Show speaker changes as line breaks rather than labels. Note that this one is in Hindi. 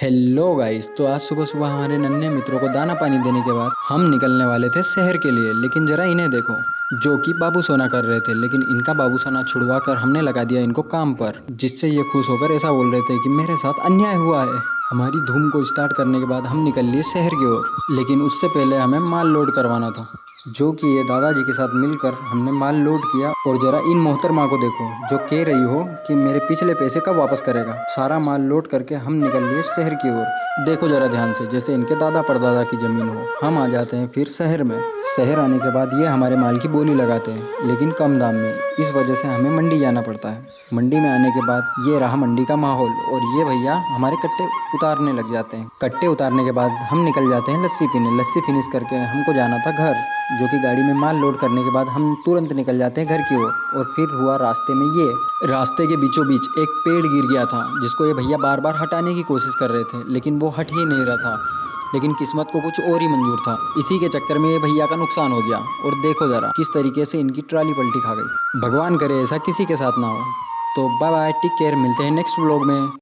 Hello guys. तो आज सुबह सुबह हमारे नन्हे मित्रों को दाना पानी देने के बाद हम निकलने वाले थे शहर के लिए। लेकिन जरा इन्हें देखो, जो कि बाबू सोना कर रहे थे, लेकिन इनका बाबू सोना छुड़वा कर हमने लगा दिया इनको काम पर, जिससे ये खुश होकर ऐसा बोल रहे थे कि मेरे साथ अन्याय हुआ है। हमारी धूम को स्टार्ट करने के बाद हम निकल लिए शहर की ओर, लेकिन उससे पहले हमें माल लोड करवाना था, जो कि ये दादाजी के साथ मिलकर हमने माल लोड किया। और जरा इन मोहतरमा को देखो, जो कह रही हो कि मेरे पिछले पैसे कब वापस करेगा। सारा माल लोड करके हम निकल लिए शहर की ओर। देखो जरा ध्यान से, जैसे इनके दादा परदादा की जमीन हो। हम आ जाते हैं फिर शहर में। शहर आने के बाद ये हमारे माल की बोली लगाते हैं, लेकिन कम दाम में। इस वजह से हमें मंडी जाना पड़ता है। मंडी में आने के बाद ये रहा मंडी का माहौल, और ये भैया हमारे कट्टे उतारने लग जाते हैं। कट्टे उतारने के बाद हम निकल जाते हैं लस्सी पीने। लस्सी फिनिश करके हमको जाना था घर, जो कि गाड़ी में माल लोड करने के बाद हम तुरंत निकल जाते हैं घर की ओर। और फिर हुआ रास्ते में ये, रास्ते के बीचों बीच एक पेड़ गिर गया था, जिसको ये भैया बार बार हटाने की कोशिश कर रहे थे, लेकिन वो हट ही नहीं रहा था। लेकिन किस्मत को कुछ और ही मंजूर था। इसी के चक्कर में ये भैया का नुकसान हो गया। और देखो ज़रा किस तरीके से इनकी ट्राली पलटी खा गई। भगवान करे ऐसा किसी के साथ ना हो। तो बाय बाय, टेक केयर, मिलते हैं नेक्स्ट व्लॉग में।